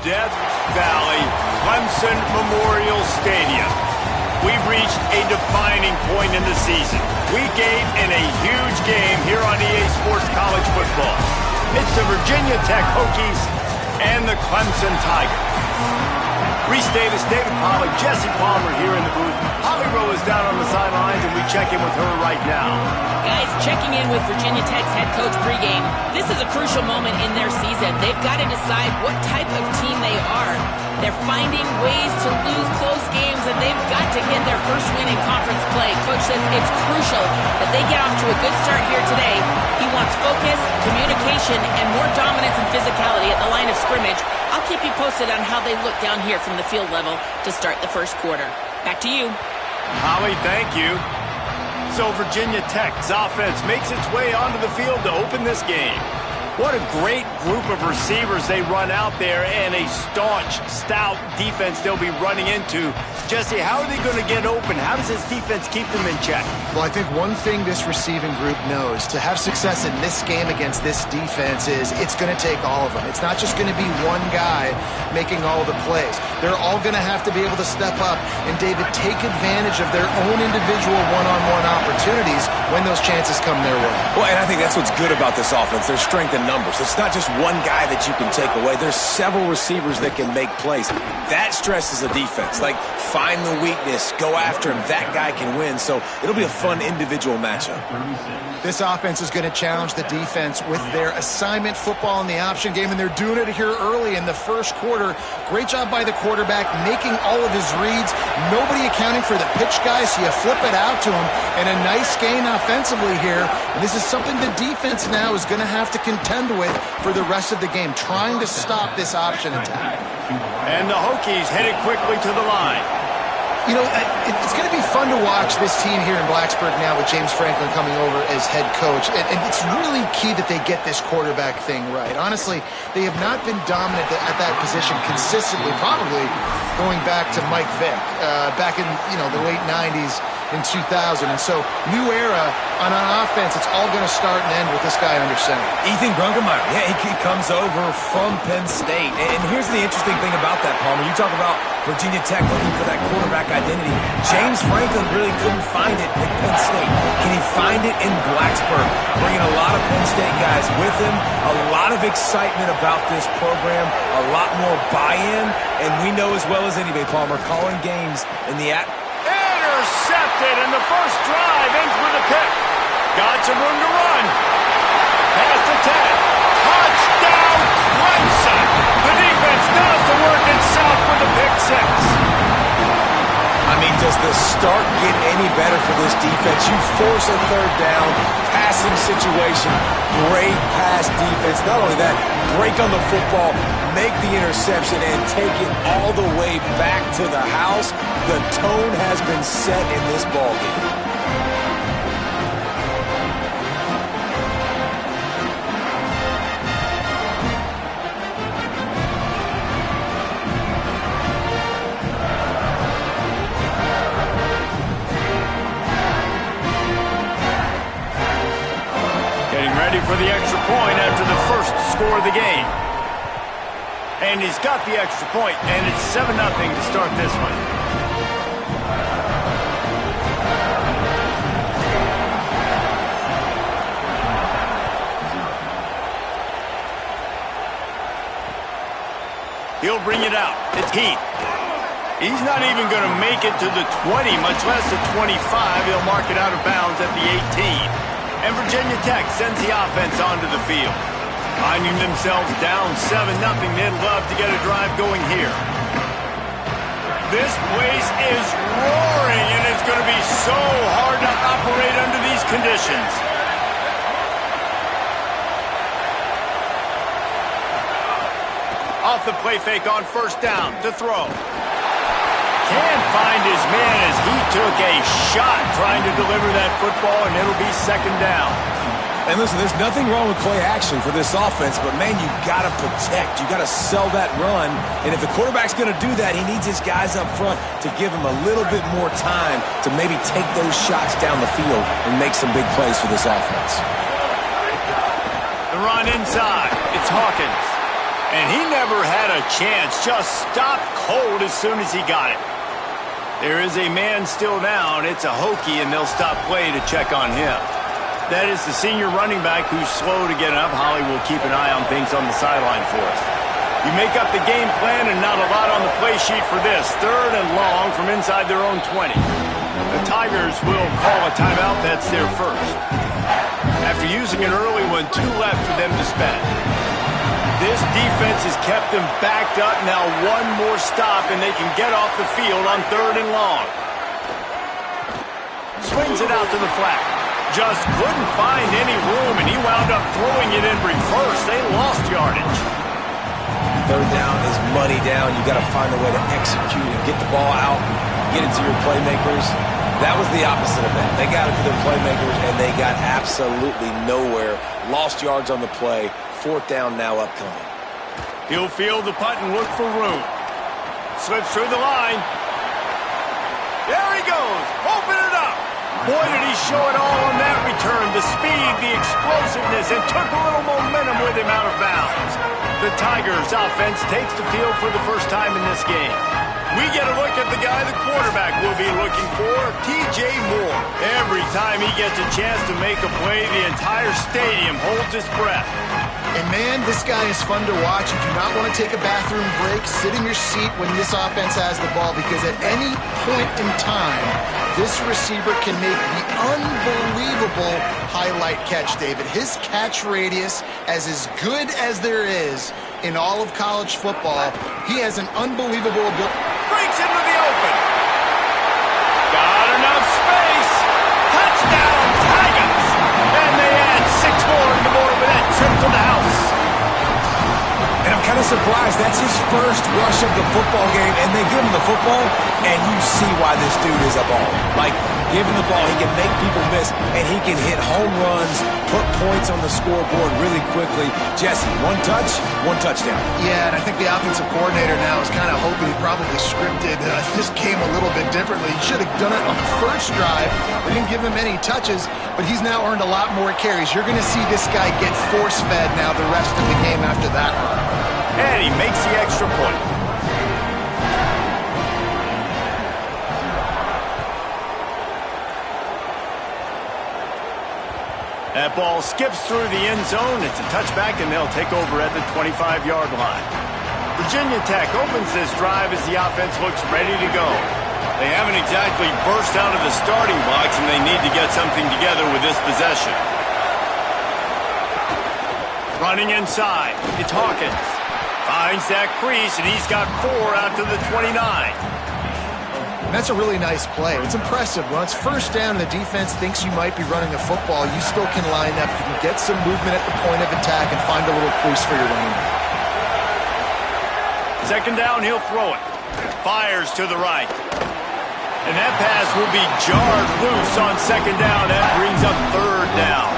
Death Valley Clemson Memorial Stadium. We've reached a defining point in the season. Week 8 in a huge game here on EA Sports College Football. It's the Virginia Tech Hokies and the Clemson Tigers. Reese Davis, David Pollack, Jesse Palmer here in the booth. Holly Rowe is down on the sidelines, and we check in with her right now. Guys, checking in with Virginia Tech's head coach pregame. This is a crucial moment in their season. They've got to decide what type of team they are. They're finding ways to lose close games, and they've got to get their first win in conference play. Coach says it's crucial that they get off to a good start here today. He wants focus, communication, and more dominance and physicality at the line of scrimmage. I'll keep you posted on how they look down here from the field level to start the first quarter. Back to you. Holly, thank you. So Virginia Tech's offense makes its way onto the field to open this game. What a great group of receivers they run out there, and a staunch, stout defense they'll be running into. Jesse, how are they going to get open? How does this defense keep them in check? Well, I think one thing this receiving group knows to have success in this game against this defense is it's going to take all of them. It's not just going to be one guy making all the plays. They're all going to have to be able to step up and, David, take advantage of their own individual one-on-one opportunities when those chances come their way. Well, and I think that's what's good about this offense. There's strength in numbers. It's not just one guy that you can take away. There's several receivers that can make plays. That stresses the defense. Like, find the weakness, go after him. That guy can win. So it'll be a fun individual matchup. This offense is going to challenge the defense with their assignment football in the option game, and they're doing it here early in the first quarter. Great job by the quarterback, making all of his reads. Nobody accounting for the pitch guys, so you flip it out to him, and a nice gain offensively here. And this is something the defense now is going to have to contend with for the rest of the game, trying to stop this option attack. And the Hokies headed quickly to the line. You know, it's going to be fun to watch this team here in Blacksburg now with James Franklin coming over as head coach. And it's really key that they get this quarterback thing right. Honestly, they have not been dominant at that position consistently, probably going back to Mike Vick, back in, the late 90s in 2000. And so, new era on offense. It's all going to start and end with this guy under center. Ethan Grunkemeyer, yeah, he comes over from Penn State. And here's the interesting thing about that, Palmer. You talk about Virginia Tech looking for that quarterback identity. James Franklin really couldn't find it at Penn State. Can he find it in Blacksburg? Bringing a lot of Penn State guys with him. A lot of excitement about this program. A lot more buy-in. And we know as well as anybody, Palmer, calling games in the intercepted, and the first drive ends with a pick. Got some room to run. Past the 10. Touchdown, Clemson. The defense does the work itself with the pick six. I mean, does the start get any better for this defense? You force a third down, passing situation, great pass defense. Not only that, break on the football, make the interception, and take it all the way back to the house. The tone has been set in this ballgame. Ready for the extra point after the first score of the game. And he's got the extra point, and it's 7-0 to start this one. He'll bring it out. It's Heath. He's not even going to make it to the 20, much less the 25. He'll mark it out of bounds at the 18. And Virginia Tech sends the offense onto the field. Finding themselves down 7-0, they'd love to get a drive going here. This place is roaring, and it's going to be so hard to operate under these conditions. Off the play fake on first down to throw. Can't find his man as he took a shot trying to deliver that football, and it'll be second down. And listen, there's nothing wrong with play action for this offense, but man, you got to protect. You got to sell that run. And if the quarterback's going to do that, he needs his guys up front to give him a little bit more time to maybe take those shots down the field and make some big plays for this offense. The run inside. It's Hawkins. And he never had a chance. Just stopped cold as soon as he got it. There is a man still down. It's a Hokie, and they'll stop play to check on him. That is the senior running back who's slow to get up. Holly will keep an eye on things on the sideline for us. You make up the game plan and not a lot on the play sheet for this. 3rd and long from inside their own 20. The Tigers will call a timeout. That's their first. After using an early one, 2 left for them to spend. This defense has kept them backed up. Now 1 more stop, and they can get off the field on 3rd and long. Swings it out to the flat. Just couldn't find any room, and he wound up throwing it in reverse. They lost yardage. 3rd down is money down. You got to find a way to execute and get the ball out, get it to your playmakers. That was the opposite of that. They got it to their playmakers, and they got absolutely nowhere. Lost yards on the play. 4th down now upcoming. He'll field the punt and look for room. Slips through the line. There he goes. Open it up. Boy, did he show it all on that return. The speed, the explosiveness, and took a little momentum with him out of bounds. The Tigers offense takes the field for the first time in this game. We get a look at the guy the quarterback will be looking for, T.J. Moore. Every time he gets a chance to make a play, the entire stadium holds its breath. And man, this guy is fun to watch. You do not want to take a bathroom break. Sit in your seat when this offense has the ball, because at any point in time, this receiver can make the unbelievable highlight catch, David. His catch radius is as good as there is in all of college football. He has an unbelievable ability. Breaks into the open. Got enough space. Touchdown, Tigers. And they add 6 more on the board with that trip to the house. And I'm kind of surprised. That's his first rush of the football game, and they give him the football, and you see why this dude is a baller. Like, give him the ball, he can make people miss, and he can hit home runs, put points on the scoreboard really quickly. Jesse, 1 touch, 1 touchdown. Yeah, and I think the offensive coordinator now is kind of hoping he probably scripted this game a little bit differently. He should have done it on the first drive. We didn't give him any touches, but he's now earned a lot more carries. You're going to see this guy get force-fed now the rest of the game after that run. And he makes the extra point. That ball skips through the end zone. It's a touchback, and they'll take over at the 25-yard line. Virginia Tech opens this drive as the offense looks ready to go. They haven't exactly burst out of the starting blocks, and they need to get something together with this possession. Running inside, it's Hawkins. Finds that crease, and he's got 4 out to the 29. That's a really nice play. It's impressive. When it's first down and the defense thinks you might be running a football, you still can line up. You can get some movement at the point of attack and find a little crease for your running back. 2nd down, he'll throw it. Fires to the right. And that pass will be jarred loose on 2nd down. That brings up 3rd down.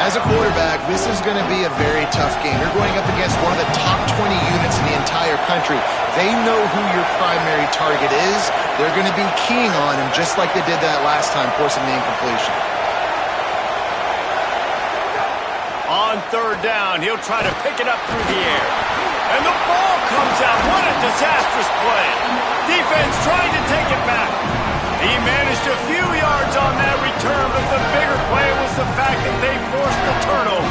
As a quarterback, this is going to be a very tough game. You're going up against one of the top 20 units in the entire country. They know who your primary target is. They're going to be keying on him just like they did that last time, forcing the incompletion. On 3rd down, he'll try to pick it up through the air. And the ball comes out. What a disastrous play. Defense trying to take it back. He managed a few yards on that return, but the bigger play was the fact that they forced the turnover.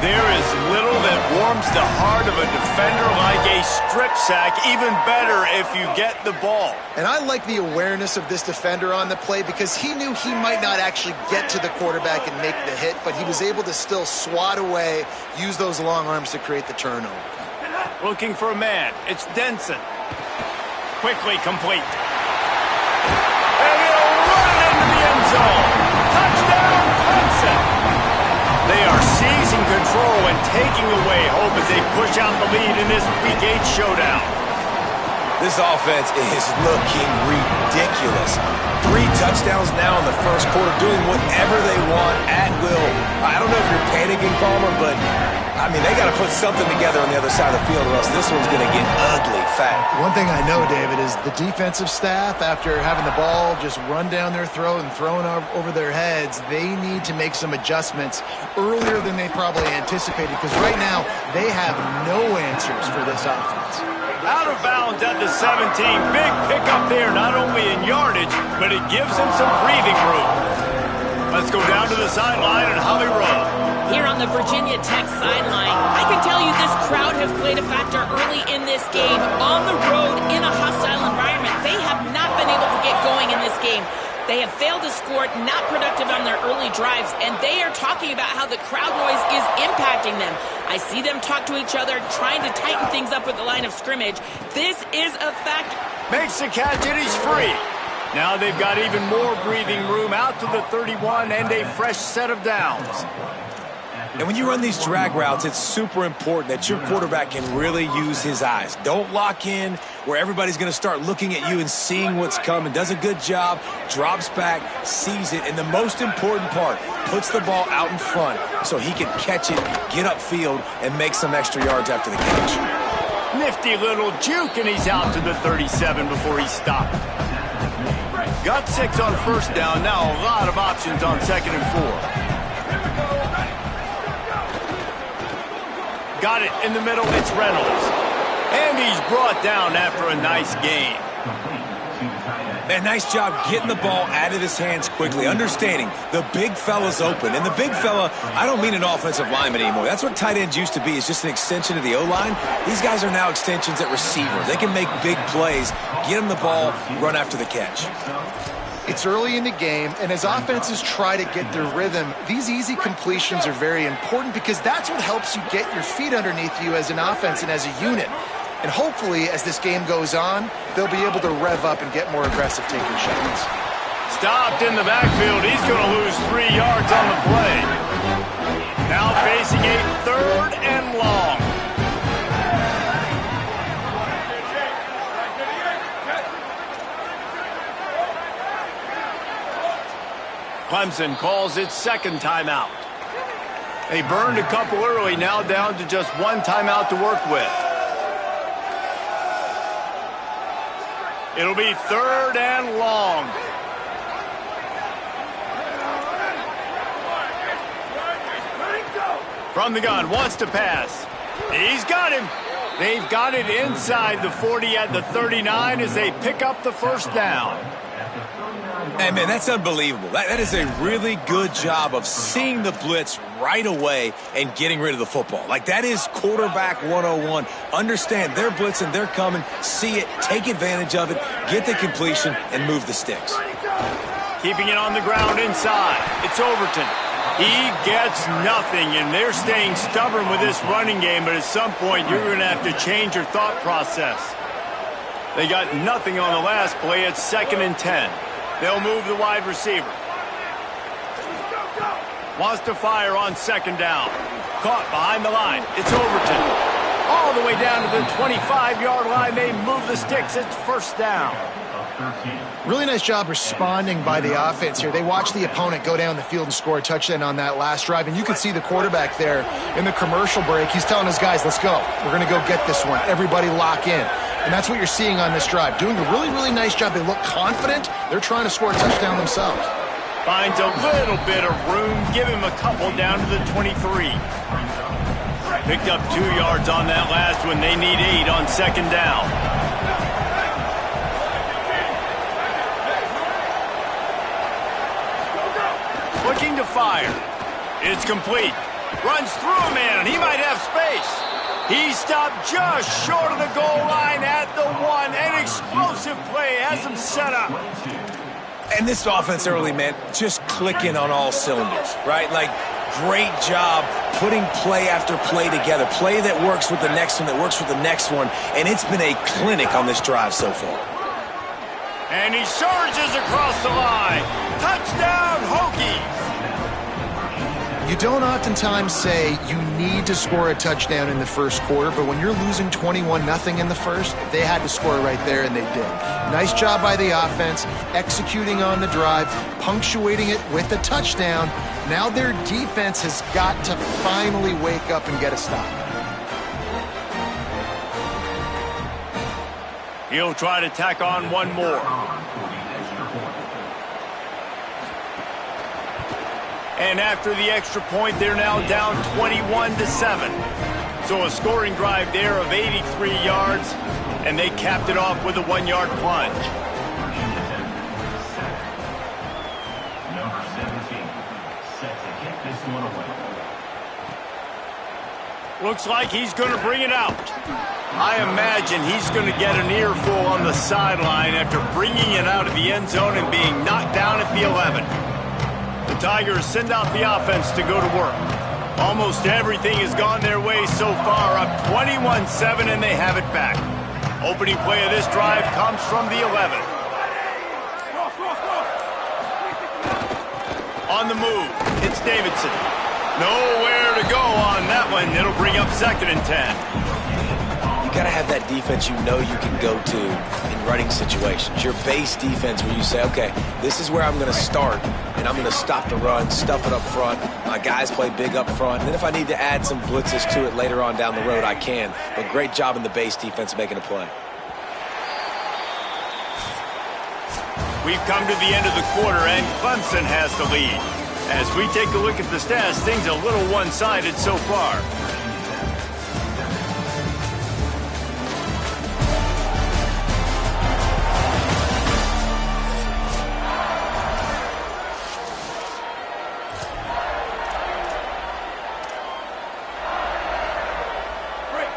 There is little that warms the heart of a defender like a strip sack. Even better if you get the ball. And I like the awareness of this defender on the play, because he knew he might not actually get to the quarterback and make the hit, but he was able to still swat away, use those long arms to create the turnover. Looking for a man. It's Denson. Quickly complete. And he'll run it into the end zone. Touchdown, Clemson. They are seizing control and taking away hope as they push out the lead in this Week 8 showdown. This offense is looking ridiculous. 3 touchdowns now in the first quarter, doing whatever they want at will. I don't know if you're panicking, Palmer, but I mean, they got to put something together on the other side of the field or else this one's going to get ugly fat. One thing I know, David, is the defensive staff, after having the ball just run down their throat and thrown over their heads, they need to make some adjustments earlier than they probably anticipated, because right now they have no answers for this offense. Out of bounds at the 17. Big pickup there, not only in yardage, but it gives him some breathing room. Let's go down to the sideline at Holly Rowe. Here on the Virginia Tech sideline, I can tell you this crowd has played a factor early in this game. On the road, in a hostile environment, they have not been able to get going in this game. They have failed to score, not productive on their early drives, and they are talking about how the crowd noise is impacting them. I see them talk to each other, trying to tighten things up at the line of scrimmage. This is a factor. Makes the catch, and he's free. Now they've got even more breathing room out to the 31 and a fresh set of downs. And when you run these drag routes, it's super important that your quarterback can really use his eyes. Don't lock in where everybody's going to start looking at you and seeing what's coming. Does a good job, drops back, sees it, and the most important part, puts the ball out in front so he can catch it, get upfield, and make some extra yards after the catch. Nifty little juke, and he's out to the 37 before he stopped. Got 6 on first down. Now a lot of options on 2nd and 4. Got it in the middle. It's Reynolds. And he's brought down after a nice gain. And nice job getting the ball out of his hands quickly, understanding the big fella's open. And the big fella, I don't mean an offensive lineman anymore. That's what tight ends used to be, is just an extension of the O-line. These guys are now extensions at receiver. They can make big plays, get him the ball, run after the catch. It's early in the game, and as offenses try to get their rhythm, these easy completions are very important because that's what helps you get your feet underneath you as an offense and as a unit. And hopefully, as this game goes on, they'll be able to rev up and get more aggressive taking shots. Stopped in the backfield. He's going to lose 3 yards on the play. Now facing a 3rd and long. Clemson calls its 2nd timeout. They burned a couple early, now down to just 1 timeout to work with. It'll be 3rd and long. From the gun, wants to pass. He's got him. They've got it inside the 40 at the 39 as they pick up the 1st down. Hey, man, that's unbelievable. That is a really good job of seeing the blitz right away and getting rid of the football. Like, that is quarterback 101. Understand they're blitzing, they're coming, see it, take advantage of it, get the completion, and move the sticks. Keeping it on the ground inside. It's Overton. He gets nothing, and they're staying stubborn with this running game, but at some point you're going to have to change your thought process. They got nothing on the last play. It's 2nd and 10. They'll move the wide receiver. Wants to fire on 2nd down. Caught behind the line. It's Overton. All the way down to the 25-yard line. They move the sticks. It's 1st down. Really nice job responding by the offense here. They watched the opponent go down the field and score a touchdown on that last drive. And you can see the quarterback there in the commercial break. He's telling his guys, let's go. We're going to go get this one. Everybody lock in. And that's what you're seeing on this drive. Doing a really, really nice job. They look confident. They're trying to score a touchdown themselves. Finds a little bit of room. Give him a couple down to the 23. Picked up 2 yards on that last one. They need 8 on 2nd down. Looking to fire. It's complete. Runs through a man, and he might have space. He stopped just short of the goal line at the 1. An explosive play has him set up. And this offense early, man, just clicking on all cylinders, right? Like, great job putting play after play together. Play that works with the next one, that works with the next one. And it's been a clinic on this drive so far. And he surges across the line. Touchdown, Hokies. You don't oftentimes say you need to score a touchdown in the first quarter, but when you're losing 21-0 in the first, they had to score right there, and they did. Nice job by the offense, executing on the drive, punctuating it with a touchdown. Now their defense has got to finally wake up and get a stop. He'll try to tack on one more. And after the extra point, they're now down 21-7. So a scoring drive there of 83 yards, and they capped it off with a 1-yard plunge. Number 17, set to kick this one away. Looks like he's going to bring it out. I imagine he's going to get an earful on the sideline after bringing it out of the end zone and being knocked down at the 11. The Tigers send out the offense to go to work. Almost everything has gone their way so far, up 21-7, and they have it back. Opening play of this drive comes from the 11. On the move, it's Davidson. Nowhere to go on that one. It'll bring up 2nd and 10. You got to have that defense you know you can go to in running situations. Your base defense where you say, okay, this is where I'm going to start, and I'm going to stop the run, stuff it up front. My guys play big up front. And then if I need to add some blitzes to it later on down the road, I can. But great job in the base defense making a play. We've come to the end of the quarter, and Clemson has the lead. As we take a look at the stats, things a little one-sided so far.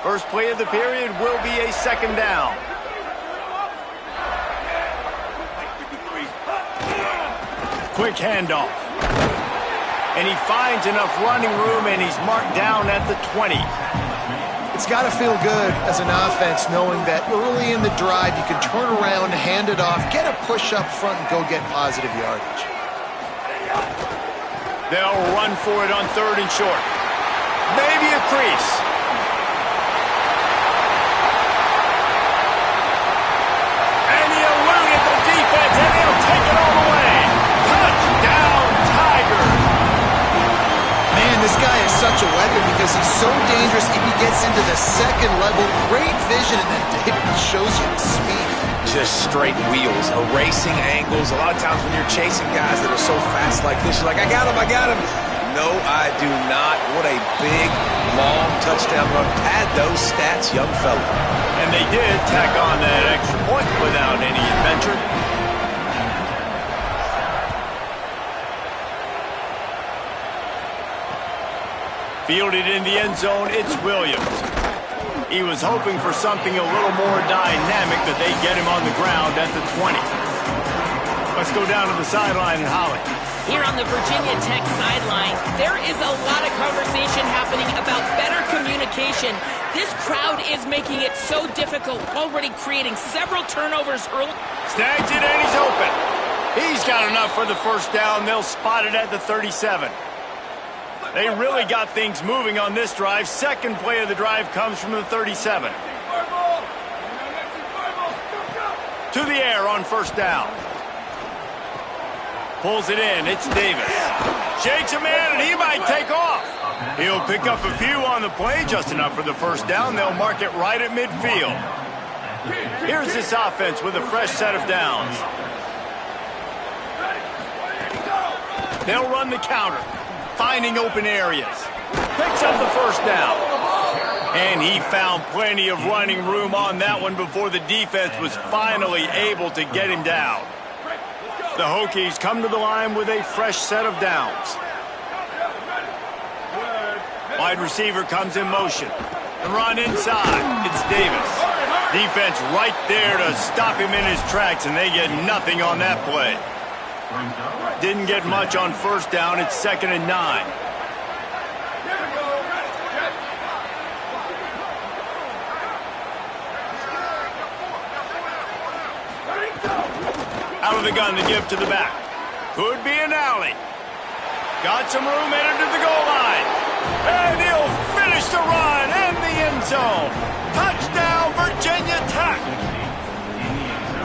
First play of the period will be a 2nd down. Quick handoff. And he finds enough running room, and he's marked down at the 20. It's got to feel good as an offense knowing that early in the drive you can turn around, hand it off, get a push up front, and go get positive yardage. They'll run for it on 3rd and short. Maybe a crease. And he eluded the defense, and he'll take it all the way. Touchdown, Tigers. Man, this guy is such a weapon because he's so dangerous if he gets into the 2nd level. Great vision, and then David shows you the speed. Just straight wheels, erasing angles. A lot of times when you're chasing guys that are so fast like this, you're like, I got him, I got him. No, I do not. What a big, long touchdown run. Pad those stats, young fella. And they did tack on that extra point without any adventure. Fielded in the end zone, it's Williams. He was hoping for something a little more dynamic, but they get him on the ground at the 20. Let's go down to the sideline and Holly. Here on the Virginia Tech sideline, there is a lot of conversation happening about better communication. This crowd is making it so difficult, already creating several turnovers early. Snags it and he's open. He's got enough for the first down. They'll spot it at the 37. They really got things moving on this drive. 2nd play of the drive comes from the 37. To the air on 1st down. Pulls it in. It's Davis. Shakes a man, and he might take off. He'll pick up a few on the play, just enough for the first down. They'll mark it right at midfield. Here's this offense with a fresh set of downs. They'll run the counter, finding open areas. Picks up the first down. And he found plenty of running room on that one before the defense was finally able to get him down. The Hokies come to the line with a fresh set of downs. Wide receiver comes in motion. The run inside. It's Davis. Defense right there to stop him in his tracks, and they get nothing on that play. Didn't get much on 1st down. It's 2nd and 9. Out of the gun to give to the back. Could be an alley. Got some room headed to the goal line. And he'll finish the run in the end zone. Touchdown, Virginia Tech.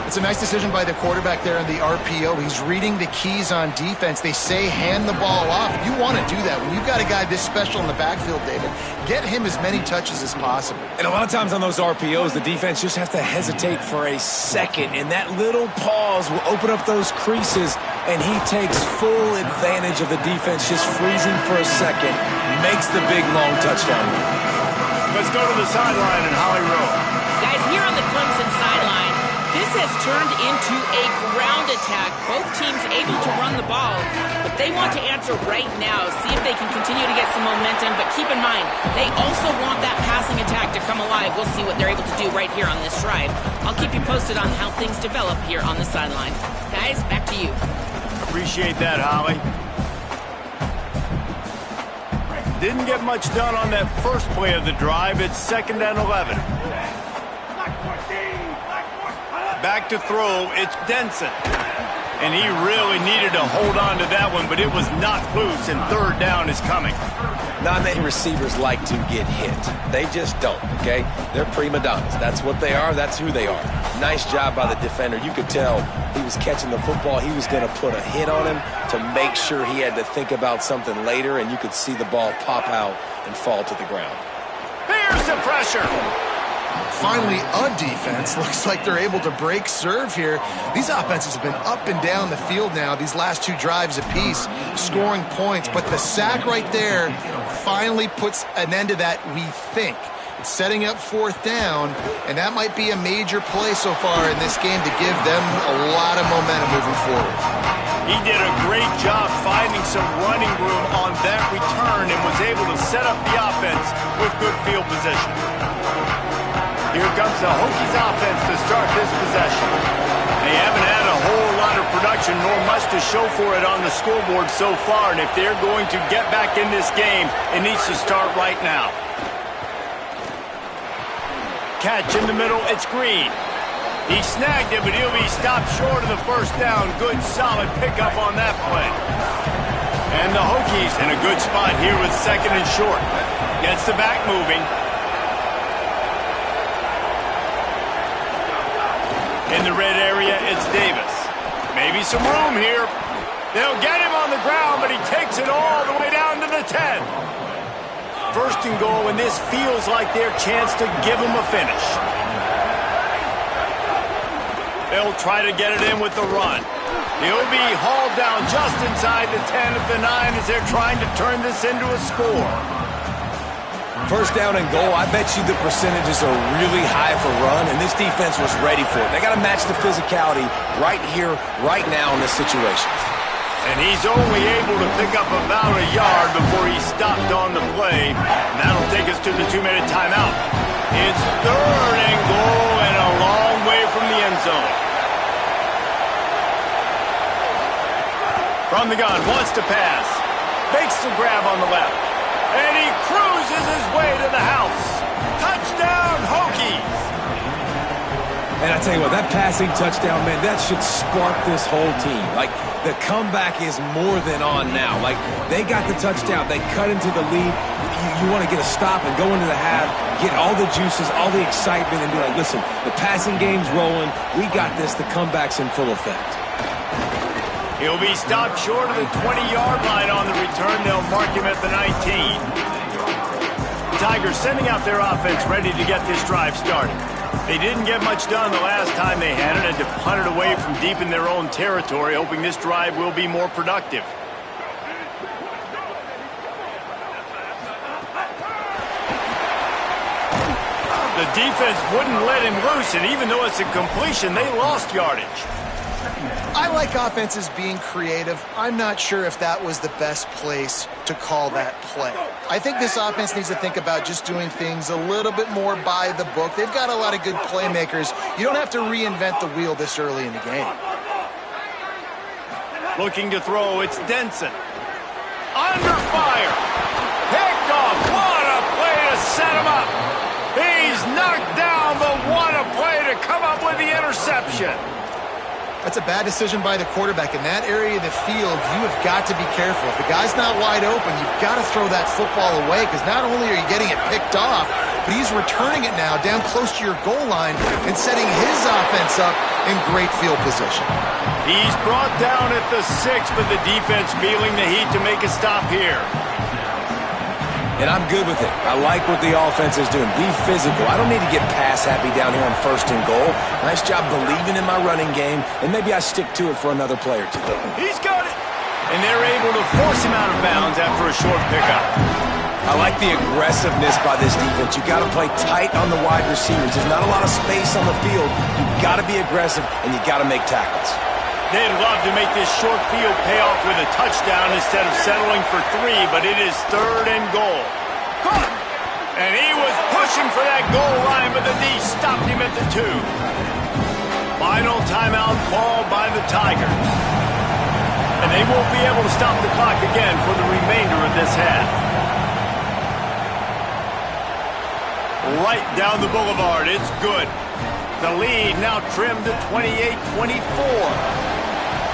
It's a nice decision by the quarterback there in the RPO. He's reading the keys on defense. They say hand the ball off. You want to do that. When you've got a guy this special in the backfield, David, get him as many touches as possible. And a lot of times on those RPOs, the defense just has to hesitate for a second, and that little pause will open up those creases, and he takes full advantage of the defense just freezing for a second, makes the big, long touchdown run. Let's go to the sideline in Holly Rowe. Guys, here on the Clemson sideline, this has turned into a ground attack. Both teams able to run the ball, but they want to answer right now, see if they can continue to get some momentum. But keep in mind, they also want that passing attack to come alive. We'll see what they're able to do right here on this drive. I'll keep you posted on how things develop here on the sideline. Guys, back to you. Appreciate that, Holly. Didn't get much done on that first play of the drive. It's 2nd and 11. Back to throw, it's Denson. And he really needed to hold on to that one, but it was not loose, and 3rd down is coming. Not many receivers like to get hit. They just don't, okay? They're prima donnas. That's what they are. That's who they are. Nice job by the defender. You could tell he was catching the football. He was going to put a hit on him to make sure he had to think about something later, and you could see the ball pop out and fall to the ground. Here's the pressure. Finally, a defense. Looks like they're able to break serve here. These offenses have been up and down the field now, these last 2 drives apiece, scoring points. But the sack right there finally puts an end to that, we think. It's setting up 4th down, and that might be a major play so far in this game to give them a lot of momentum moving forward. He did a great job finding some running room on that return and was able to set up the offense with good field position. Here comes the Hokies offense to start this possession. They haven't had a whole lot of production nor much to show for it on the scoreboard so far, and if they're going to get back in this game, it needs to start right now. Catch in the middle, it's Green. He snagged it, but he'll be stopped short of the 1st down. Good, solid pickup on that play. And the Hokies in a good spot here with 2nd and short. Gets the back moving. In the red area, it's Davis. Maybe some room here. They'll get him on the ground, but he takes it all the way down to the 10. 1st and goal, and this feels like their chance to give him a finish. They'll try to get it in with the run. He'll be hauled down just inside the 10 at the 9 as they're trying to turn this into a score. 1st down and goal, I bet you the percentages are really high for run, and this defense was ready for it. They got to match the physicality right here, right now in this situation. And he's only able to pick up about a yard before he stopped on the play. And that'll take us to the 2-minute timeout. It's 3rd and goal and a long way from the end zone. From the gun, wants to pass. Makes the grab on the left. And he cruises his way to the house. Touchdown, Hokies! And I tell you what, that passing touchdown, man, that should spark this whole team. Like, the comeback is more than on now. Like, they got the touchdown. They cut into the lead. You want to get a stop and go into the half, get all the juices, all the excitement, and be like, listen, the passing game's rolling. We got this. The comeback's in full effect. He'll be stopped short of the 20-yard line on the return. They'll mark him at the 19. Tigers sending out their offense ready to get this drive started. They didn't get much done the last time they had it, and to punt it away from deep in their own territory, hoping this drive will be more productive. The defense wouldn't let him loose, and even though it's a completion, they lost yardage. I like offenses being creative. I'm not sure if that was the best place to call that play. I think this offense needs to think about just doing things a little bit more by the book. They've got a lot of good playmakers. You don't have to reinvent the wheel this early in the game. Looking to throw, it's Denson. Under fire. Picked off. What a play to set him up. He's knocked down, but what a play to come up with the interception. That's a bad decision by the quarterback. In that area of the field, you have got to be careful. If the guy's not wide open, you've got to throw that football away because not only are you getting it picked off, but he's returning it now down close to your goal line and setting his offense up in great field position. He's brought down at the 6, but the defense feeling the heat to make a stop here. And I'm good with it. I like what the offense is doing. Be physical. I don't need to get pass happy down here on 1st and goal. Nice job believing in my running game, and maybe I stick to it for another play or two. He's got it. And they're able to force him out of bounds after a short pickup. I like the aggressiveness by this defense. You got to play tight on the wide receivers. There's not a lot of space on the field. You got to be aggressive, and you got to make tackles. They'd love to make this short field pay off with a touchdown instead of settling for 3, but it is 3rd and goal. Caught! And he was pushing for that goal line, but the D stopped him at the 2. Final timeout called by the Tigers. And they won't be able to stop the clock again for the remainder of this half. Right down the boulevard, it's good. The lead now trimmed to 28-24.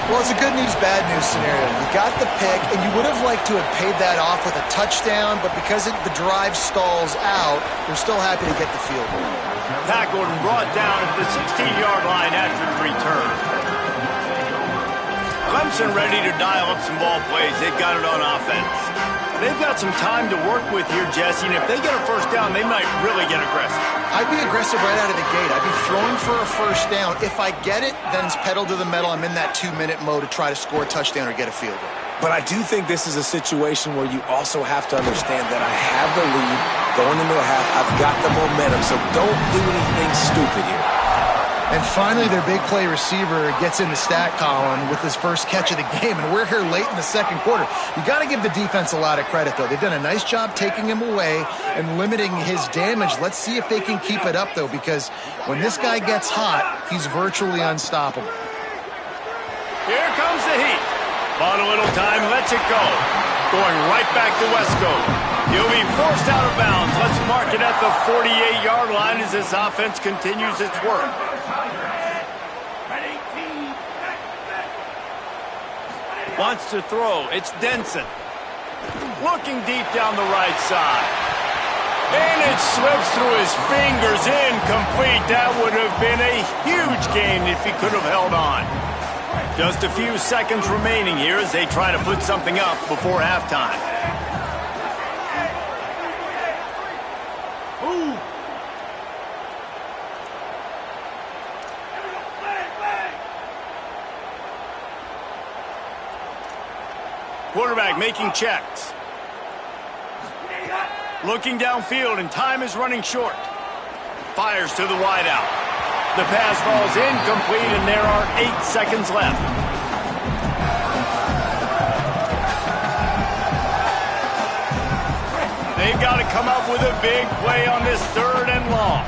Well, it's a good news, bad news scenario. You got the pick, and you would have liked to have paid that off with a touchdown, but because the drive stalls out, they're still happy to get the field goal. Tackled and brought down at the 16-yard line after the return. Clemson ready to dial up some ball plays. They've got it on offense. They've got some time to work with here, Jesse, and if they get a 1st down, they might really get aggressive. I'd be aggressive right out of the gate. I'd be throwing for a 1st down. If I get it, then it's pedal to the metal. I'm in that 2-minute mode to try to score a touchdown or get a field goal. But I do think this is a situation where you also have to understand that I have the lead going into the half. I've got the momentum, so don't do anything stupid here. And finally, their big play receiver gets in the stat column with his first catch of the game, and we're here late in the 2nd quarter. You got to give the defense a lot of credit, though. They've done a nice job taking him away and limiting his damage. Let's see if they can keep it up, though, because when this guy gets hot, he's virtually unstoppable. Here comes the heat. Bought a little time, lets it go. Going right back to Wesco. He'll be forced out of bounds. Let's mark it at the 48-yard line as this offense continues its work. Wants to throw. It's Denson. Looking deep down the right side. And it slips through his fingers. Incomplete. That would have been a huge gain if he could have held on. Just a few seconds remaining here as they try to put something up before halftime. Quarterback making checks. Looking downfield, and time is running short. Fires to the wideout. The pass falls incomplete, and there are 8 seconds left. They've got to come up with a big play on this 3rd and long.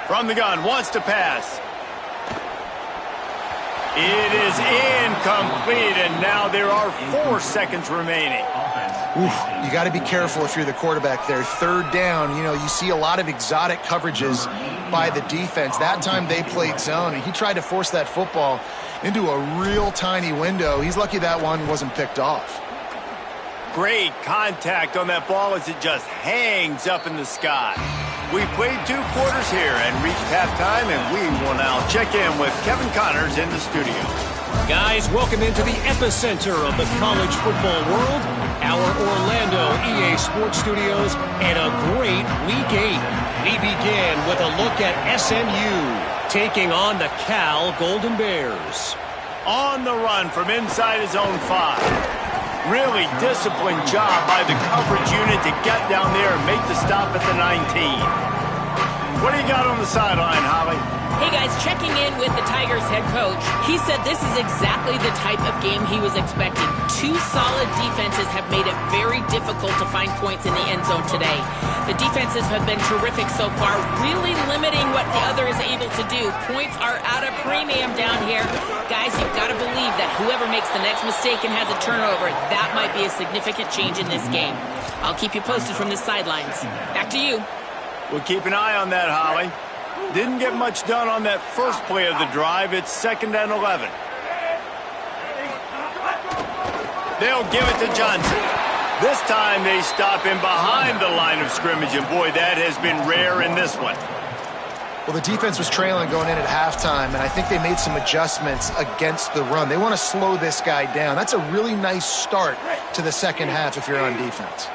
From the gun, wants to pass. It is incomplete, and now there are 4 seconds remaining. Oof, you got to be careful if you're the quarterback there. 3rd down, you see a lot of exotic coverages by the defense. That time they played zone, and he tried to force that football into a real tiny window. He's lucky that one wasn't picked off. Great contact on that ball as it just hangs up in the sky. We've played 2 quarters here and reached halftime, and we will now check in with Kevin Connors in the studio. Guys, welcome into the epicenter of the college football world, our Orlando EA Sports Studios, and a great Week 8. We begin with a look at SMU taking on the Cal Golden Bears. On the run from inside his own 5. Really disciplined job by the coverage unit to get down there and make the stop at the 19. What do you got on the sideline, Holly? Hey guys, checking in with the Tigers head coach. He said this is exactly the type of game he was expecting. Two solid defenses have made it very difficult to find points in the end zone today. The defenses have been terrific so far, really limiting what the other is able to do. Points are at a premium down here. Guys, you've got to believe that whoever makes the next mistake and has a turnover, that might be a significant change in this game. I'll keep you posted from the sidelines. Back to you. We'll keep an eye on that, Holly. Didn't get much done on that first play of the drive. It's 2nd and 11. They'll give it to Johnson. This time they stop him behind the line of scrimmage, and boy, that has been rare in this one. Well, the defense was trailing going in at halftime, and I think they made some adjustments against the run. They want to slow this guy down. That's a really nice start to the second half if you're on defense.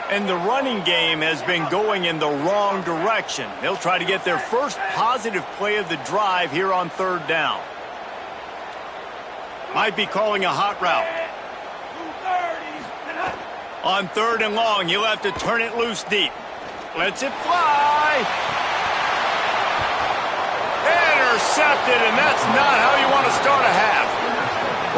And the running game has been going in the wrong direction. They'll try to get their first positive play of the drive here on 3rd down. Might be calling a hot route. On 3rd and long, he'll have to turn it loose deep. Lets it fly. Intercepted, and that's not how you want to start a half.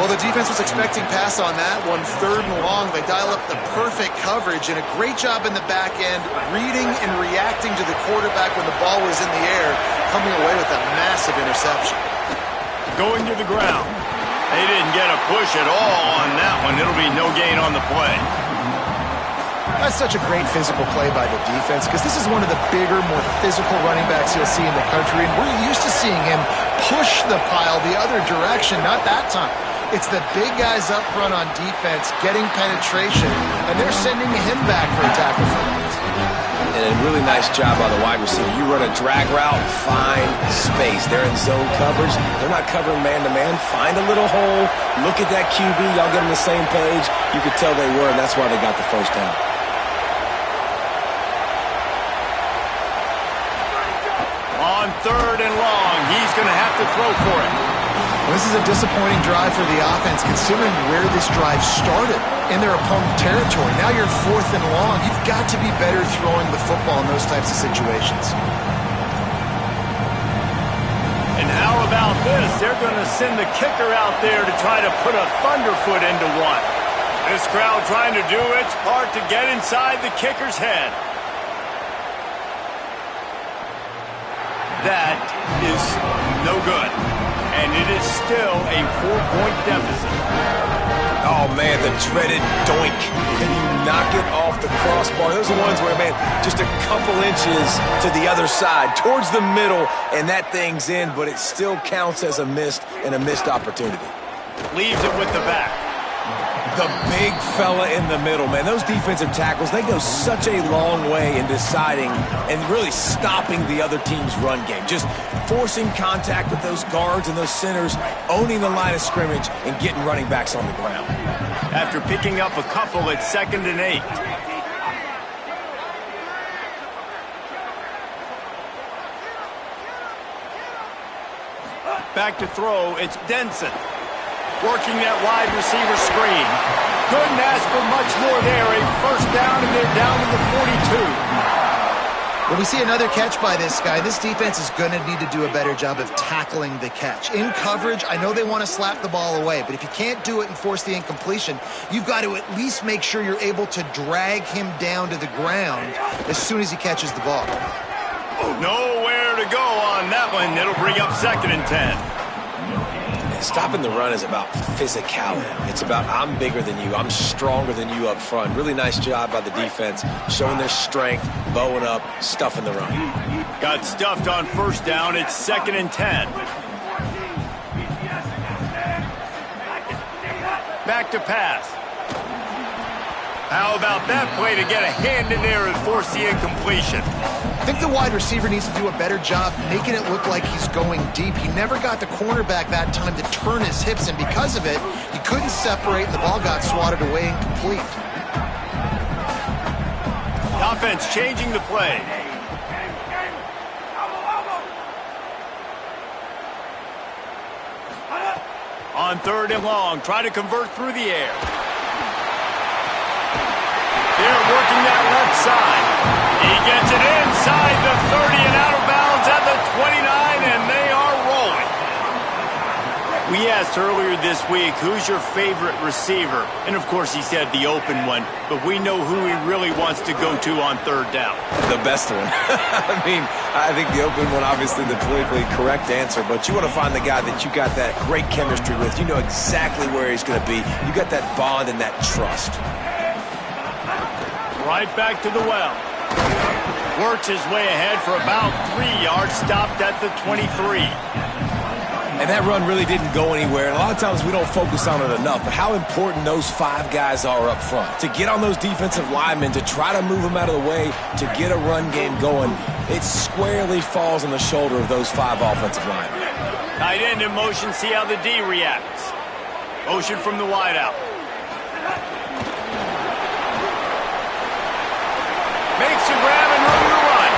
Well, the defense was expecting pass on that one. 3rd and long, they dial up the perfect coverage and a great job in the back end, reading and reacting to the quarterback when the ball was in the air, coming away with a massive interception. Going to the ground. They didn't get a push at all on that one. It'll be no gain on the play. That's such a great physical play by the defense because this is one of the bigger, more physical running backs you'll see in the country, and we're used to seeing him push the pile the other direction, not that time. It's the big guys up front on defense getting penetration, and they're sending him back for a tackle for loss. And a really nice job by the wide receiver. You run a drag route, find space. They're in zone coverage. They're not covering man-to-man. Find a little hole. Look at that QB. Y'all get on the same page. You could tell they were, and that's why they got the first down. On 3rd and long, he's going to have to throw for it. Well, this is a disappointing drive for the offense, considering where this drive started in their opponent territory. Now you're 4th and long. You've got to be better throwing the football in those types of situations. And how about this? They're going to send the kicker out there to try to put a thunderfoot into one. This crowd trying to do its part to get inside the kicker's head. That is no good. And it is still a 4-point deficit. Oh, man, the dreaded doink. Can you knock it off the crossbar? Those are ones where, man, just a couple inches to the other side, towards the middle, and that thing's in, but it still counts as a missed opportunity. Leaves it with the back. The big fella in the middle, man. Those defensive tackles, they go such a long way in deciding and really stopping the other team's run game. Just forcing contact with those guards and those centers, owning the line of scrimmage, and getting running backs on the ground. After picking up a couple, it's 2nd and 8. Back to throw, it's Denson. Working that wide receiver screen. Couldn't ask for much more there. A 1st down, and they're down to the 42. When we see another catch by this guy, this defense is going to need to do a better job of tackling the catch. In coverage, I know they want to slap the ball away, but if you can't do it and force the incompletion, you've got to at least make sure you're able to drag him down to the ground as soon as he catches the ball. Nowhere to go on that one. It'll bring up 2nd and 10. Stopping the run is about physicality. It's about I'm bigger than you. I'm stronger than you up front. Really nice job by the defense, showing their strength, bowing up, stuffing the run. Got stuffed on 1st down. It's 2nd and 10. Back to pass. How about that play to get a hand in there and force the incompletion? I think the wide receiver needs to do a better job making it look like he's going deep. He never got the cornerback that time to turn his hips, and because of it, he couldn't separate, and the ball got swatted away incomplete. Offense changing the play. On 3rd and long, try to convert through the air. They're working that left side. He gets it inside the 30 and out of He asked earlier this week, who's your favorite receiver? And, of course, he said the open one. But we know who he really wants to go to on third down. The best one. I mean, I think the open one, obviously the politically correct answer, but you want to find the guy that you got that great chemistry with. You know exactly where he's going to be. You got that bond and that trust. Right back to the well. Works his way ahead for about 3 yards, stopped at the 23. And that run really didn't go anywhere. And a lot of times we don't focus on it enough, but how important those 5 guys are up front. To get on those defensive linemen, to try to move them out of the way, to get a run game going, it squarely falls on the shoulder of those 5 offensive linemen. Tight end in motion, see how the D reacts. Motion from the wideout. Makes a grab and room to run.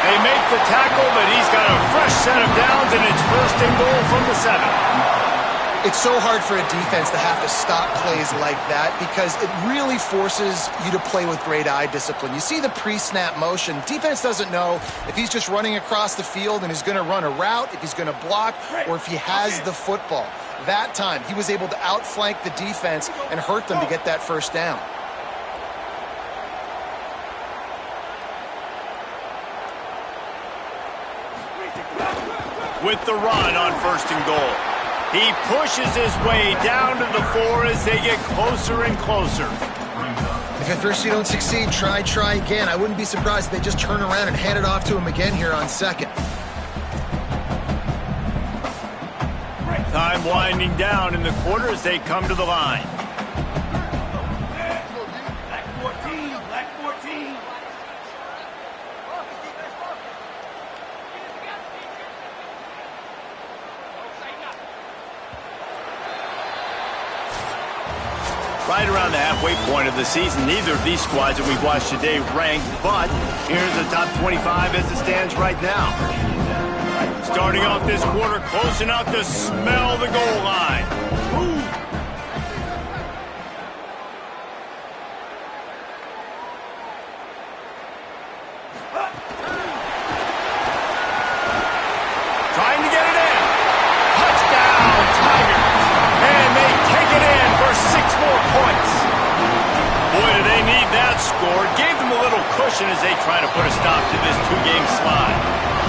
They make the tackle, but he's got a fresh set of downs, and it's 1st and goal from the 7. It's so hard for a defense to have to stop plays like that because it really forces you to play with great eye discipline. You see the pre-snap motion. Defense doesn't know if he's just running across the field and is going to run a route, if he's going to block, or if he has the football. That time, he was able to outflank the defense and hurt them to get that 1st down. With the run on 1st and goal. He pushes his way down to the 4 as they get closer and closer. If at first you don't succeed, try again. I wouldn't be surprised if they just turn around and hand it off to him again here on 2nd. Time winding down in the quarter as they come to the line. Black 14, black 14. Right around the halfway point of the season, neither of these squads that we've watched today ranked, but here's the top 25 as it stands right now. Starting off this quarter, close enough to smell the goal line. Ooh. Trying to get it in. Touchdown, Tigers. And they take it in for 6 more points. Boy, do they need that score. Gave them a little cushion as they try to put a stop to this 2-game slide.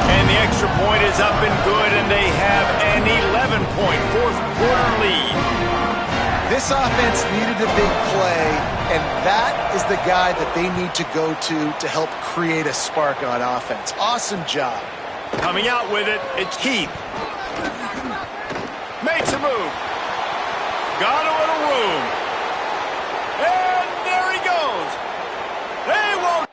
And the extra point is up and good, and they have an 11-point 4th quarter lead. This offense needed a big play, and that is the guy that they need to go to help create a spark on offense. Awesome job. Coming out with it, it's Keith. Makes a move. Got a little room. And there he goes. They won't.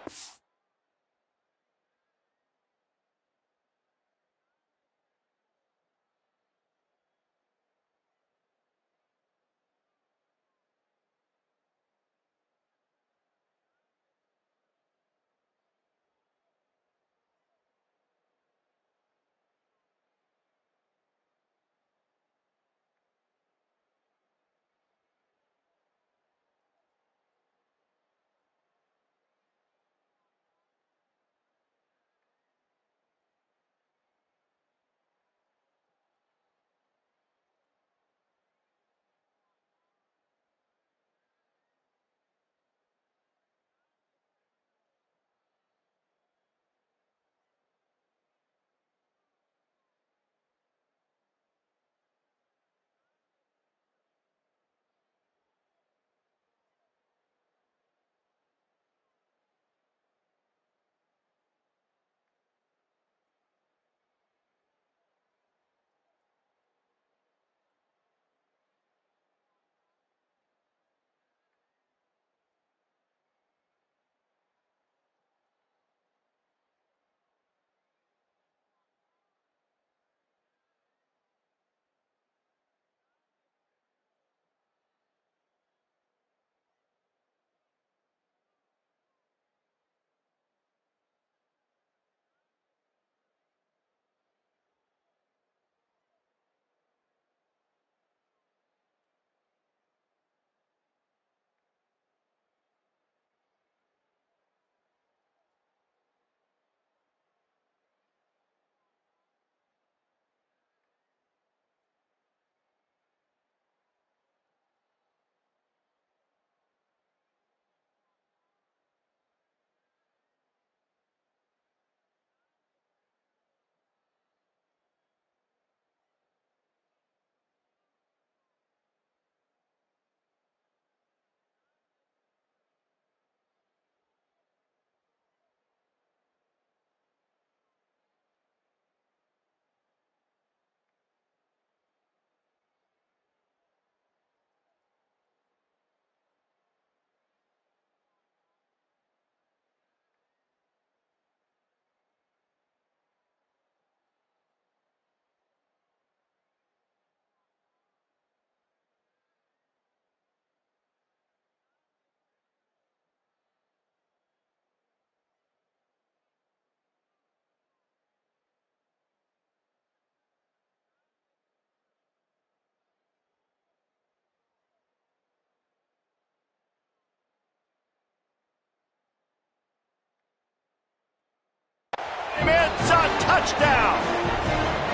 touchdown.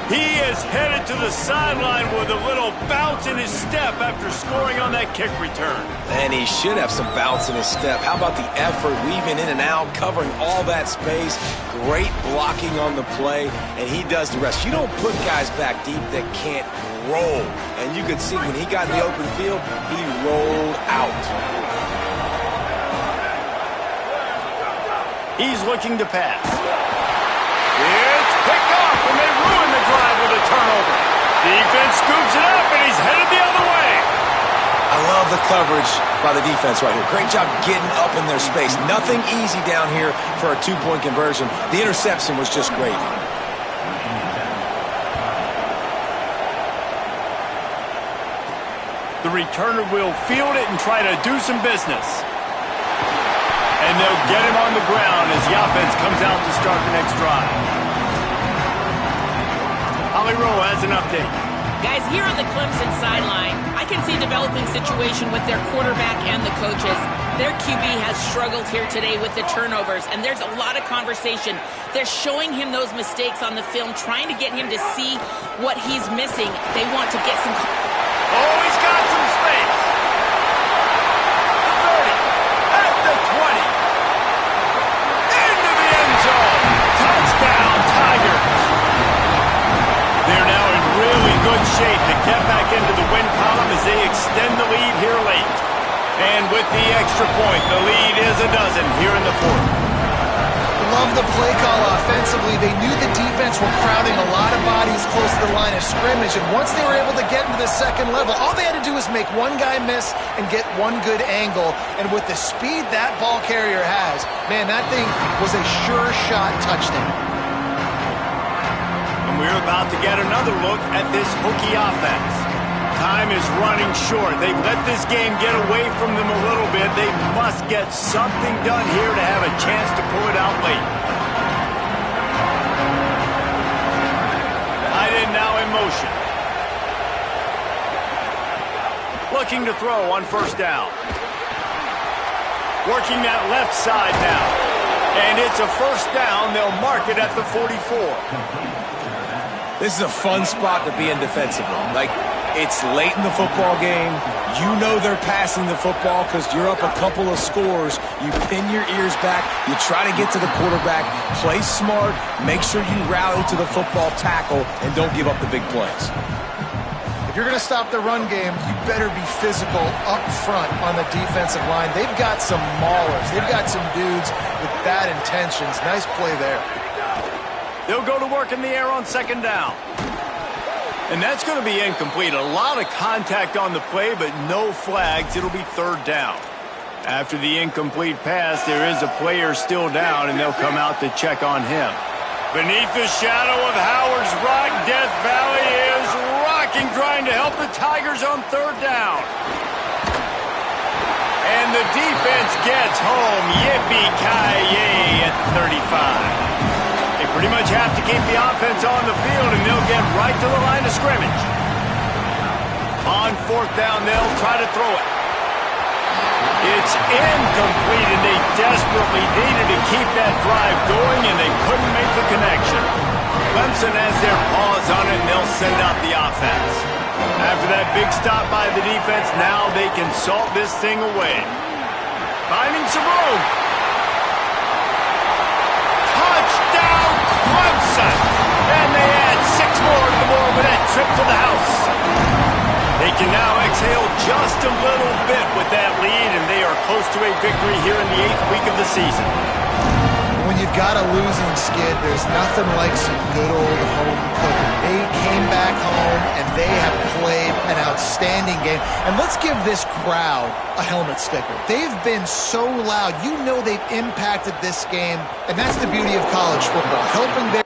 He is headed to the sideline with a little bounce in his step after scoring on that kick return. And he should have some bounce in his step. How about the effort, weaving in and out, covering all that space, great blocking on the play, and he does the rest. You don't put guys back deep that can't roll. And you could see when he got in the open field, he rolled out. He's looking to pass. It's picked off, and they ruin the drive with a turnover. Defense scoops it up, and he's headed the other way. I love the coverage by the defense right here. Great job getting up in their space. Nothing easy down here for a two-point conversion. The interception was just gravy. The returner will field it and try to do some business. And they'll get him on the ground as the offense comes out to start the next drive. Holly Rowe has an update. Guys, here on the Clemson sideline, I can see a developing situation with their quarterback and the coaches. Their QB has struggled here today with the turnovers, and there's a lot of conversation. They're showing him those mistakes on the film, trying to get him to see what he's missing. They want to get some... Oh, he's got some space. The 30, at the 20. Into the end zone. Touchdown, Tigers. They're now in really good shape to get back into the win column as they extend the lead here late. And with the extra point, the lead is a dozen here in the fourth. Love the play call offensively. They knew the defense were crowding a lot of bodies close to the line of scrimmage, and once they were able to get into the second level, all they had to do was make one guy miss and get one good angle. And with the speed that ball carrier has, man, that thing was a sure shot touchdown. And we're about to get another look at this Hokie offense. Time is running short. They've let this game get away from them a little bit. They must get something done here to have a chance to pull it out late. Tight end now in motion. Looking to throw on first down. Working that left side now. And it's a first down. They'll mark it at the 44. This is a fun spot to be in defensively. Like, it's late in the football game. You know they're passing the football because you're up a couple of scores. You pin your ears back. You try to get to the quarterback. Play smart. Make sure you rally to the football tackle and don't give up the big plays. If you're going to stop the run game, you better be physical up front on the defensive line. They've got some maulers. They've got some dudes with bad intentions. Nice play there. They'll go to work in the air on second down. And that's going to be incomplete. A lot of contact on the play, but no flags. It'll be third down. After the incomplete pass, there is a player still down, and they'll come out to check on him. Beneath the shadow of Howard's Rock, Death Valley is rocking, trying to help the Tigers on third down. And the defense gets home. Yippee-ki-yay at 35. They pretty much have to keep the offense on the field, and they'll get right to the line of scrimmage. On fourth down, they'll try to throw it. It's incomplete, and they desperately needed to keep that drive going, and they couldn't make the connection. Clemson has their paws on it, and they'll send out the offense. After that big stop by the defense, now they can salt this thing away. Finding some room. Touchdown, Clemson! And they add 6 more to the board with that trip to the house. They can now exhale just a little bit with that lead, and they are close to a victory here in the 8th week of the season. When you've got a losing skid, there's nothing like some good old home cooking. They came back home, and they have played an outstanding game. And let's give this crowd a helmet sticker. They've been so loud. You know they've impacted this game, and that's the beauty of college football, helping their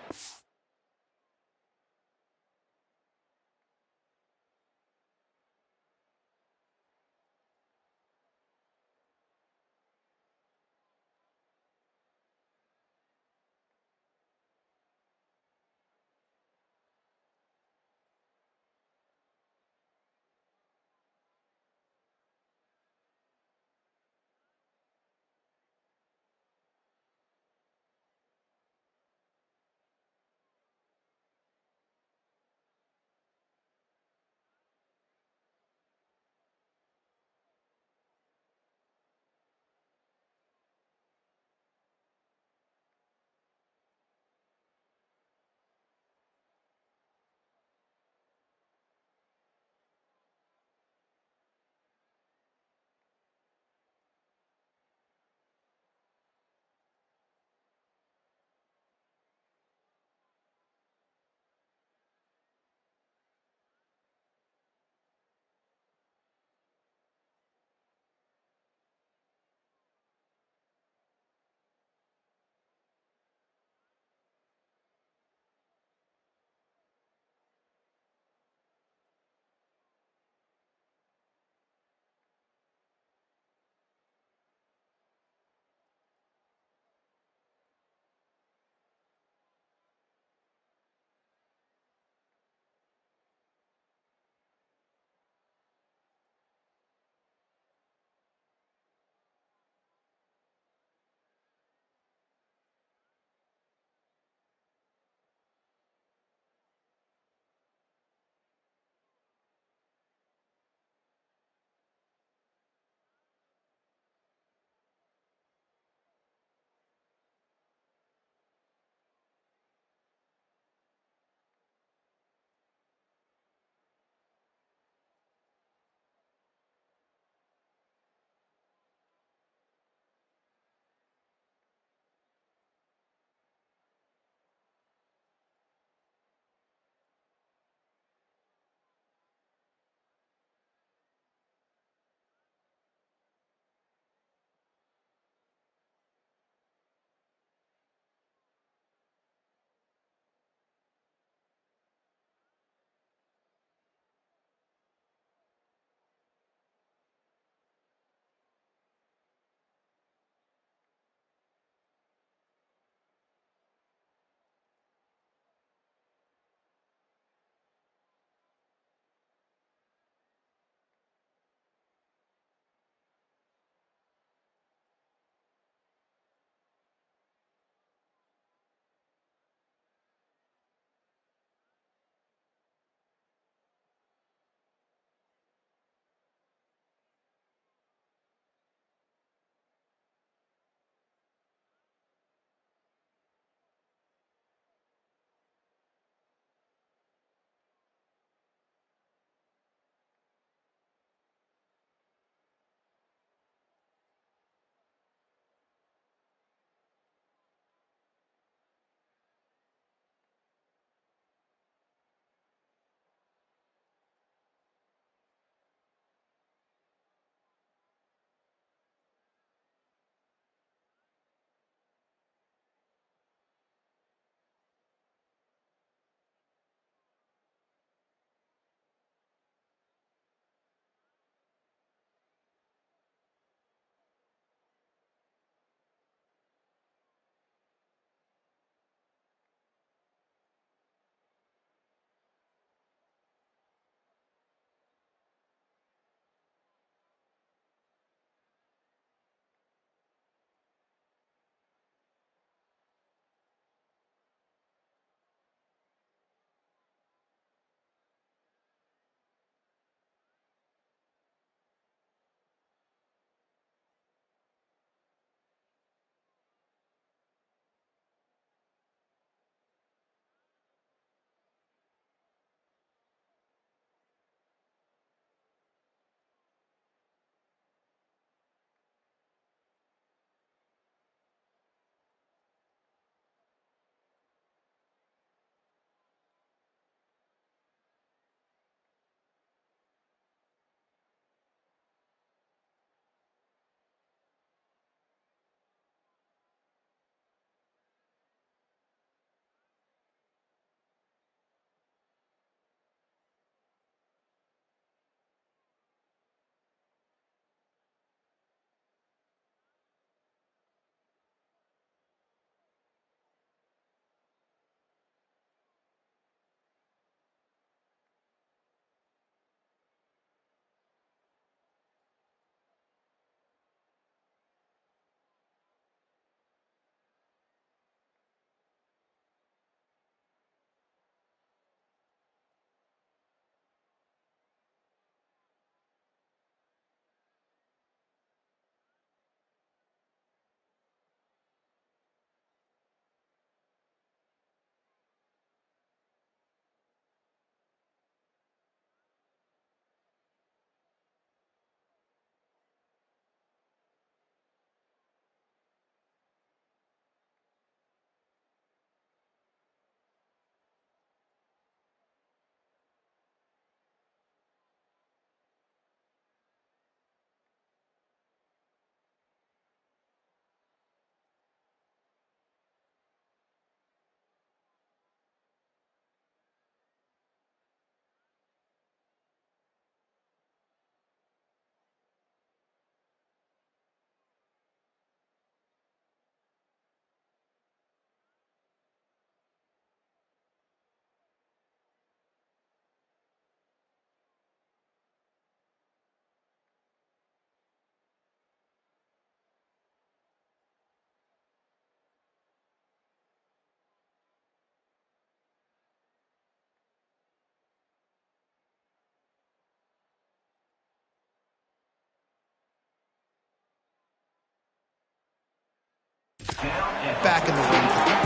back in the win column.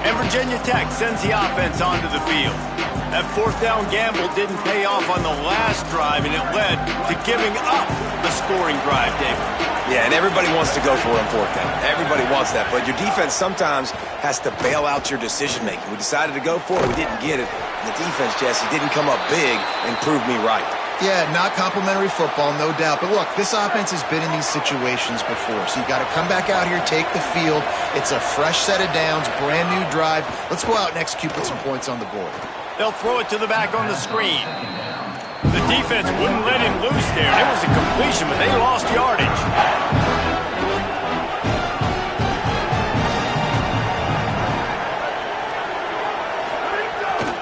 And Virginia Tech sends the offense onto the field. That fourth down gamble didn't pay off on the last drive, and it led to giving up the scoring drive, David. Yeah, and everybody wants to go for it on fourth down. Everybody wants that, but your defense sometimes has to bail out your decision-making. We decided to go for it. We didn't get it. The defense, Jesse, didn't come up big and prove me right. Yeah, not complimentary football, no doubt. But look, this offense has been in these situations before, so you got to come back out here, take the field. It's a fresh set of downs, brand new drive. Let's go out and execute, put some points on the board. They'll throw it to the back on the screen. The defense wouldn't let him loose there. It was a completion, but they lost yardage.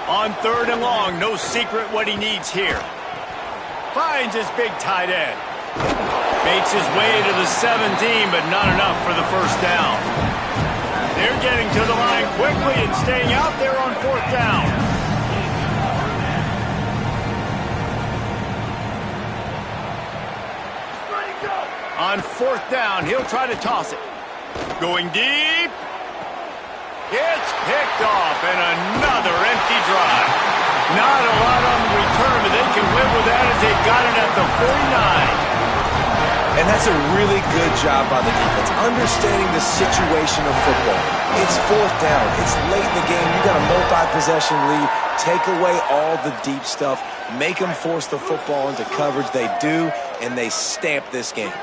On 3rd and long, no secret what he needs here. Finds his big tight end. Makes his way to the 17, but not enough for the first down. They're getting to the line quickly and staying out there on 4th down. On 4th down, he'll try to toss it. Going deep. It's picked off, and another empty drive. Not a lot on the return, but they can live with that as they've got it at the 49. And that's a really good job by the defense, understanding the situation of football. It's 4th down. It's late in the game. You got a multi-possession lead. Take away all the deep stuff. Make them force the football into coverage. They do, and they stamp this game.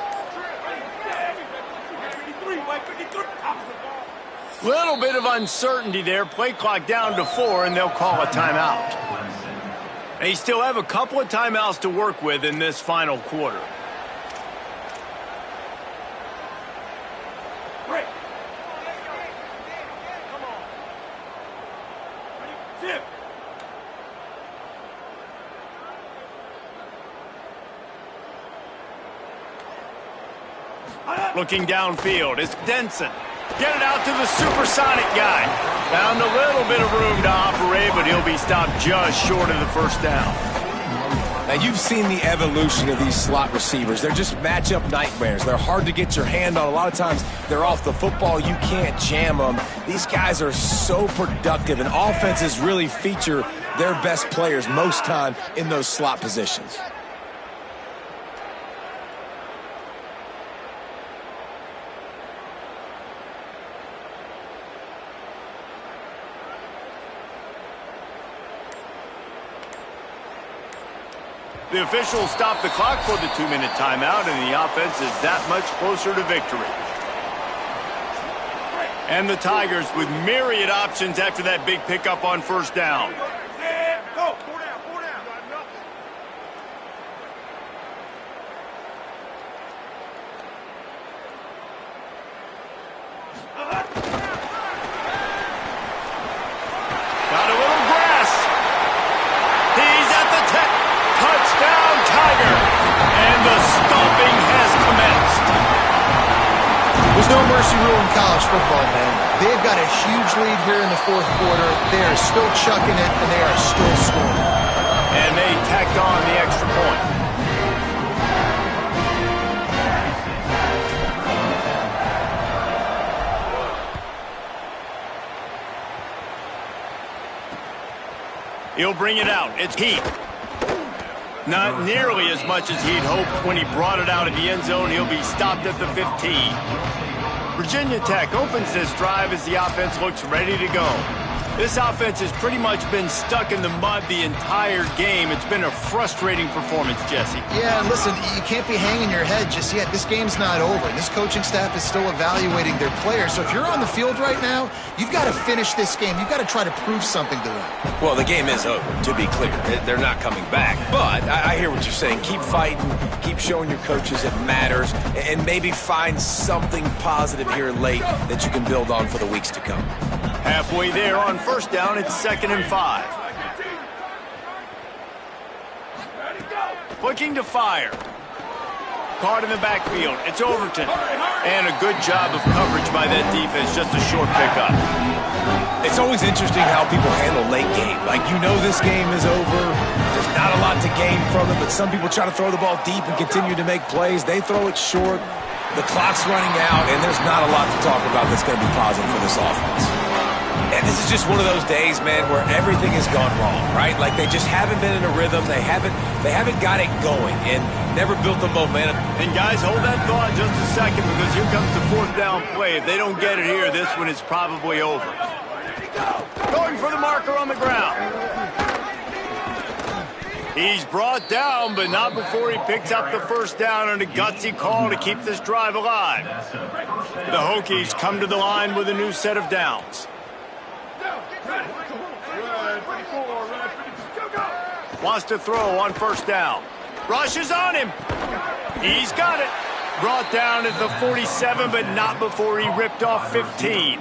Little bit of uncertainty there. Play clock down to 4, and they'll call a timeout. They still have a couple of timeouts to work with in this final quarter. Looking downfield, it's Denson. Get it out to the supersonic guy. Found a little bit of room to operate, but he'll be stopped just short of the first down. Now, you've seen the evolution of these slot receivers. They're just matchup nightmares. They're hard to get your hand on. A lot of times, they're off the football. You can't jam them. These guys are so productive, and offenses really feature their best players most time in those slot positions. The officials stop the clock for the 2-minute timeout, and the offense is that much closer to victory. And the Tigers with myriad options after that big pickup on first down. Go. Got a little grass. He's at the 10. Touchdown, Tiger. And the stomping has commenced. There's no mercy rule in college football, man. They've got a huge lead here in the 4th quarter. They are still chucking it, and they are still scoring. And they tacked on the extra point. He'll bring it out. It's Heath. Not nearly as much as he'd hoped when he brought it out of the end zone. He'll be stopped at the 15. Virginia Tech opens this drive as the offense looks ready to go. This offense has pretty much been stuck in the mud the entire game. It's been a frustrating performance, Jesse. Yeah, and listen, you can't be hanging your head just yet. This game's not over. This coaching staff is still evaluating their players. So if you're on the field right now, you've got to finish this game. You've got to try to prove something to them. Well, the game is over, to be clear. They're not coming back. But I hear what you're saying. Keep fighting. Keep showing your coaches it matters. And maybe find something positive here late that you can build on for the weeks to come. Halfway there on first down, it's 2nd and 5. Looking to fire. Caught in the backfield. It's Overton. And a good job of coverage by that defense. Just a short pickup. It's always interesting how people handle late game. Like, you know this game is over. There's not a lot to gain from it, but some people try to throw the ball deep and continue to make plays. They throw it short. The clock's running out, and there's not a lot to talk about that's going to be positive for this offense. And this is just one of those days, man, where everything has gone wrong, right? Like they just haven't been in a rhythm. They haven't got it going and never built the momentum. And guys, hold that thought just a second, because here comes the fourth down play. If they don't get it here, this one is probably over. Going for the marker on the ground. He's brought down, but not before he picks up the first down on a gutsy call to keep this drive alive. The Hokies come to the line with a new set of downs. Wants to throw on first down. Rushes on him. He's got it. Brought down at the 47, but not before he ripped off 15.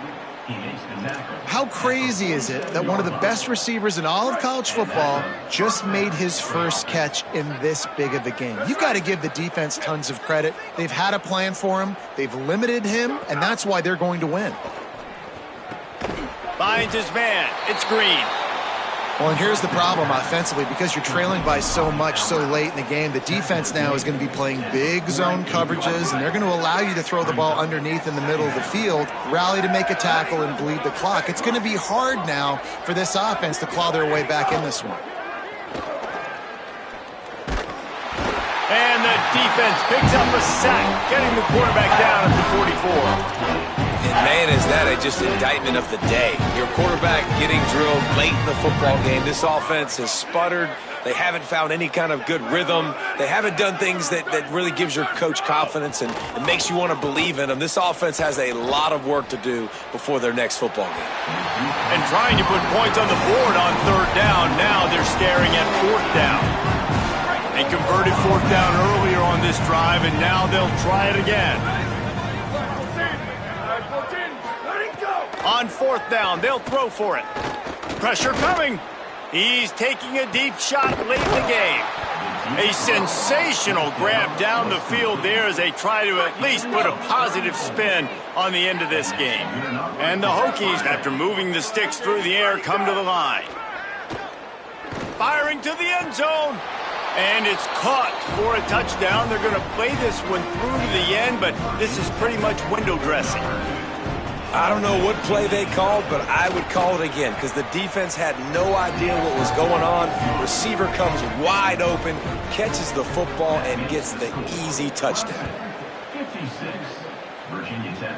How crazy is it that one of the best receivers in all of college football just made his first catch in this big of a game? You've got to give the defense tons of credit. They've had a plan for him. They've limited him, and that's why they're going to win. Finds his man. It's Green. Well, and here's the problem offensively. Because you're trailing by so much so late in the game, the defense now is going to be playing big zone coverages, and they're going to allow you to throw the ball underneath in the middle of the field, rally to make a tackle, and bleed the clock. It's going to be hard now for this offense to claw their way back in this one. And the defense picks up a sack, getting the quarterback down at the 44. And man, is that just indictment of the day. Your quarterback getting drilled late in the football game. This offense has sputtered. They haven't found any kind of good rhythm. They haven't done things that really gives your coach confidence and it makes you want to believe in them. This offense has a lot of work to do before their next football game. And trying to put points on the board on third down. Now they're staring at fourth down. They converted fourth down earlier on this drive, and now they'll try it again. On fourth down, they'll throw for it. Pressure coming. He's taking a deep shot late in the game. A sensational grab down the field there as they try to at least put a positive spin on the end of this game. And the Hokies, after moving the sticks through the air, come to the line. Firing to the end zone. And it's caught for a touchdown. They're going to play this one through to the end, but this is pretty much window dressing. I don't know what play they called, but I would call it again because the defense had no idea what was going on. Receiver comes wide open, catches the football, and gets the easy touchdown. 56, Virginia Tech,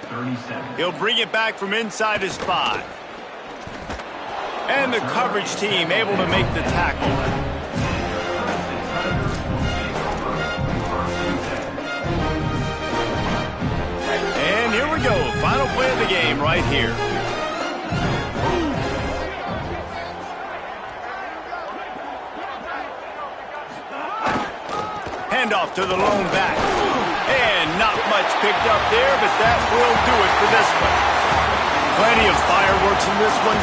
37. He'll bring it back from inside his 5. And the coverage team able to make the tackle. And here we go, final play of the game right here. Handoff to the lone back. And not much picked up there, but that will do it for this one. Plenty of fireworks in this one.